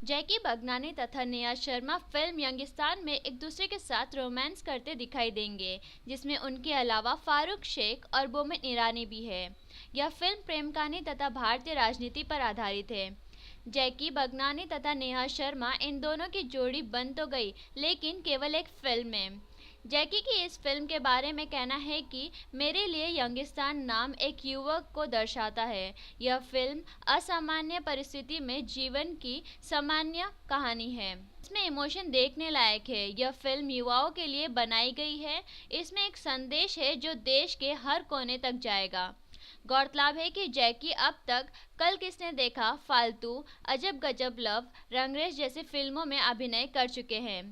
जैकी बगनानी तथा नेहा शर्मा फिल्म यंगिस्तान में एक दूसरे के साथ रोमांस करते दिखाई देंगे, जिसमें उनके अलावा फारूक शेख और बोमन ईरानी भी है। यह फिल्म प्रेम कहानी तथा भारतीय राजनीति पर आधारित है। जैकी बगनानी तथा नेहा शर्मा इन दोनों की जोड़ी बन तो गई, लेकिन केवल एक फिल्म में। जैकी की इस फिल्म के बारे में कहना है कि मेरे लिए यंगिस्तान नाम एक युवक को दर्शाता है। यह फिल्म असामान्य परिस्थिति में जीवन की सामान्य कहानी है। इसमें इमोशन देखने लायक है। यह फिल्म युवाओं के लिए बनाई गई है। इसमें एक संदेश है जो देश के हर कोने तक जाएगा। गौरतलब है कि जैकी अब तक कल किसने देखा, फालतू, अजब गजब लव, रंगरेज जैसी फिल्मों में अभिनय कर चुके हैं।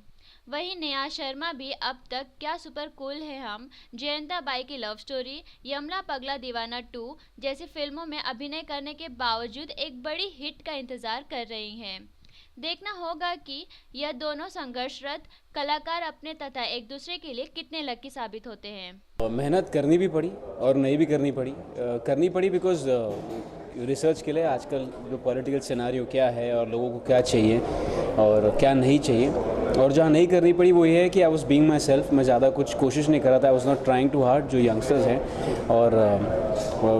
वहीं नेहा शर्मा भी अब तक क्या सुपर कूल है हम, जयंता बाई की लव स्टोरी, यमला पगला दीवाना 2 जैसी फिल्मों में अभिनय करने के बावजूद एक बड़ी हिट का इंतजार कर रही हैं। देखना होगा कि यह दोनों संघर्षरत कलाकार अपने तथा एक दूसरे के लिए कितने लकी साबित होते हैं। मेहनत करनी भी पड़ी और नहीं भी करनी पड़ी बिकॉज रिसर्च के लिए आजकल जो पॉलिटिकल सिनारियो क्या है और लोगों को क्या चाहिए और क्या नहीं चाहिए, और जहाँ नहीं करनी पड़ी वो ये है कि I was being myself. मैं ज़्यादा कुछ कोशिश नहीं कर रहा था, I was not trying too hard जो यंगस्टर्स हैं। और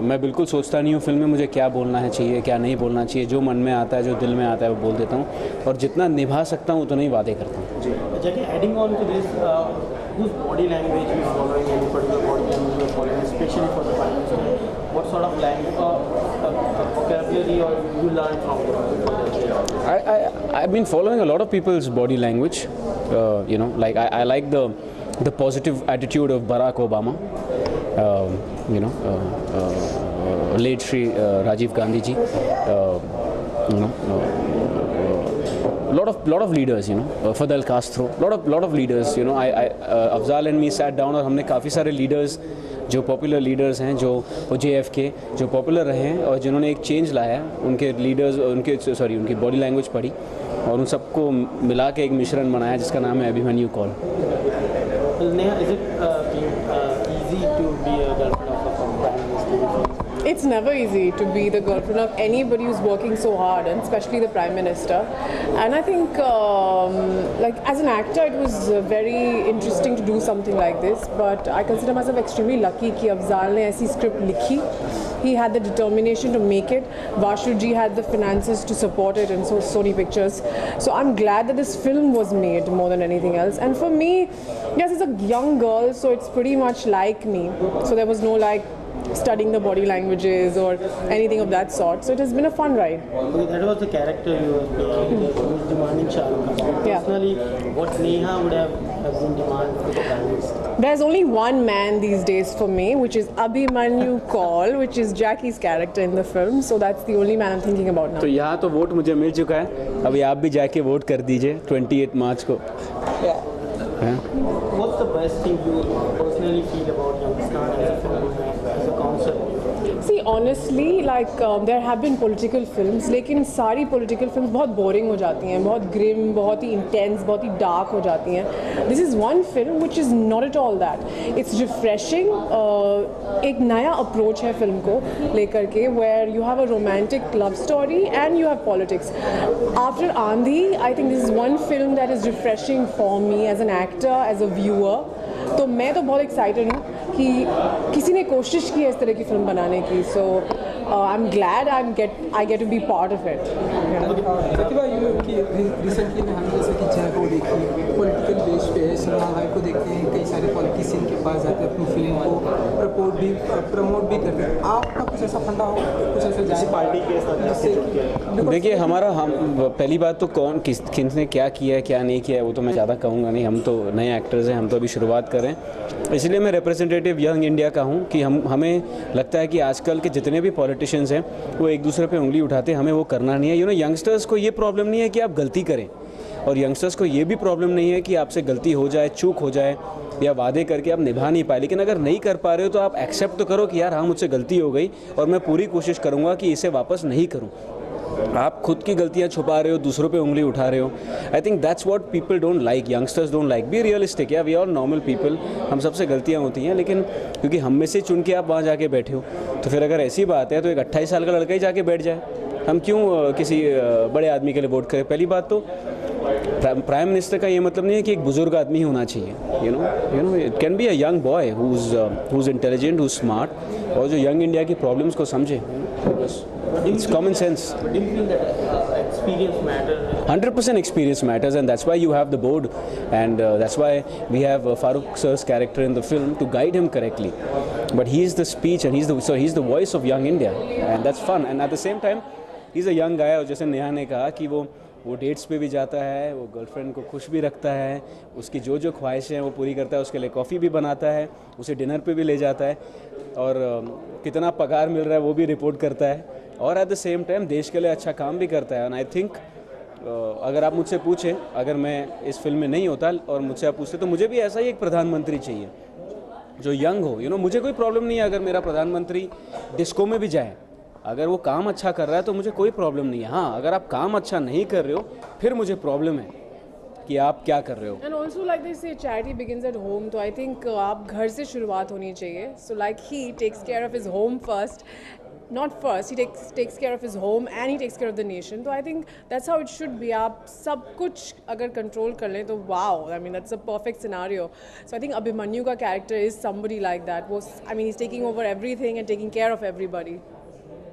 मैं बिल्कुल सोचता नहीं हूँ फिल्म में मुझे क्या बोलना है चाहिए, क्या नहीं बोलना चाहिए। जो मन में आता है, जो दिल में आता है वो बोल देता हूँ, और जितना निभा सकता हूँ उतना ही वादे करता हूँ। Adding on to this, whose body language you following, any particular body language you are following, especially for the finals? What sort of language, vocabulary or you learn from them? I've been following a lot of people's body language. Like I like the positive attitude of Barack Obama. Late Shri Rajiv Gandhi ji. Lot of leaders, Fidel Castro, lot of leaders, Afzal and me sat down और हमने काफ़ी सारे leaders जो popular leaders हैं, जो JFK जो popular रहे हैं और जिन्होंने एक चेंज लाया, उनके लीडर्स उनकी बॉडी लैंग्वेज पढ़ी और उन सबको मिला के एक मिश्रण बनाया जिसका नाम है Abhimanyu Kaul. Neha, is it easy to be a girlfriend of a Prime Minister? It's never easy to be the girlfriend of anybody who's working so hard, and especially the Prime Minister. And I think, like as an actor, it was very interesting to do something like this. But I consider myself extremely lucky कि अफजाल ने ऐसी script लिखी. He had the determination to make it. Vashu ji had the finances to support it, and so Sony Pictures. So I'm glad that this film was made more than anything else. And for me, yes, it's a young girl, so it's pretty much like me. So there was no like studying the body languages or anything of that sort. So it has been a fun ride. Okay, that was the character you were playing, who was demanding Shah Rukh Khan. Yeah. Personally, what Neha would have been demand for the Prime Minister? There's only one man these days for me, which is Abhimanyu Kaul, which is Jackie's character in the film. So that's the only man I'm thinking about now. तो यहाँ तो vote मुझे मिल चुका है, अभी आप भी जाके वोट कर दीजिए 28 मार्च को। What's the best thing you personally feel about Yungistan as a film, as a concept? See, honestly, like there have been political films, लेकिन सारी political films बहुत boring हो जाती हैं, बहुत grim, बहुत ही intense, बहुत ही dark हो जाती हैं. This is one film which is not at all that. It's refreshing. एक नया approach है film को लेकर के, where you have a romantic love story and you have politics. After Andhi, I think this is one film that is refreshing for me as an actor, as a viewer. तो मैं तो बहुत excited हूँ कि किसी ने कोशिश की है इस तरह की फिल्म बनाने की. So I am glad I get to be part of it. Pratibha, recently में हम जैसे कि जय को देखी पॉलिटिकल बेस पे है, सिन्हा भाई को देखते हैं, कई सारे पॉलिटिशियन के पास जाते हैं अपनी फिल्म को प्रमोट भी करते हैं. आपका कुछ ऐसा फंडा हो, कुछ ऐसा पार्टी के साथ? देखिए, हम पहली बात तो किसने क्या किया है क्या नहीं किया है वो तो मैं ज़्यादा कहूँगा नहीं. हम तो नए एक्टर्स हैं, हम तो अभी शुरुआत कर रहे हैं, इसलिए मैं रिप्रेजेंटेटिव यंग इंडिया का हूँ कि हमें लगता है कि आजकल के जितने भी पॉलिटिशियंस हैं वो एक दूसरे पे उंगली उठाते हैं, हमें वो करना नहीं है. यंगस्टर्स को ये प्रॉब्लम नहीं है कि आप गलती करें, और यंगस्टर्स को ये भी प्रॉब्लम नहीं है कि आपसे गलती हो जाए, चूक हो जाए या वादे करके आप निभा नहीं पाए. लेकिन अगर नहीं कर पा रहे हो तो आप एक्सेप्ट तो करो कि यार हाँ मुझसे गलती हो गई और मैं पूरी कोशिश करूँगा कि इसे वापस नहीं करूँ. आप खुद की गलतियां छुपा रहे हो, दूसरों पे उंगली उठा रहे हो. I think that's what people don't like, youngsters don't like. Be realistic. या वी आर नॉर्मल पीपल, हम सबसे गलतियां होती हैं, लेकिन क्योंकि हम में से चुन के आप वहाँ जाके बैठे हो, तो फिर अगर ऐसी बात है तो एक 28 साल का लड़का ही जाके बैठ जाए, हम क्यों किसी बड़े आदमी के लिए वोट करें? पहली बात तो प्राइम मिनिस्टर का ये मतलब नहीं है कि एक बुजुर्ग आदमी ही होना चाहिए। You know it can be a young boy who's intelligent, who's smart, और जो यंग इंडिया की प्रॉब्लम्स को समझे। बस it's common sense. 100% experience matters, and that's why you have the board, and that's why we have Farooq sir's character in the film to guide him correctly. But he is the speech, and he's the voice of young India, and that's fun. And at the same time, he's a young guy, और जैसे नेहा ने कहा कि वो dates पे भी जाता है, वो गर्लफ्रेंड को खुश भी रखता है, उसकी जो ख्वाहिशें हैं वो पूरी करता है, उसके लिए कॉफ़ी भी बनाता है, उसे डिनर पे भी ले जाता है, और कितना पगार मिल रहा है वो भी रिपोर्ट करता है, और एट द सेम टाइम देश के लिए अच्छा काम भी करता है। एंड आई थिंक अगर आप मुझसे पूछें, अगर मैं इस फिल्म में नहीं होता और मुझसे आप पूछते, तो मुझे भी ऐसा ही एक प्रधानमंत्री चाहिए जो यंग हो। मुझे कोई प्रॉब्लम नहीं है अगर मेरा प्रधानमंत्री डिस्को में भी जाए, अगर वो काम अच्छा कर रहा है तो मुझे कोई प्रॉब्लम नहीं है। हाँ, अगर आप काम अच्छा नहीं कर रहे हो फिर मुझे प्रॉब्लम है कि आप क्या कर रहे हो। And also like this charity begins at home, तो आई थिंक आप घर से शुरुआत होनी चाहिए। So like he takes care of his home first, not first, he takes care of his home and he takes care of the nation. So I think that's how it should be. आप सब कुछ अगर control कर लें तो wow, I mean that's a perfect scenario. So I think Abhimanyu का character is somebody like that. वो I mean he's taking over everything and taking care of everybody.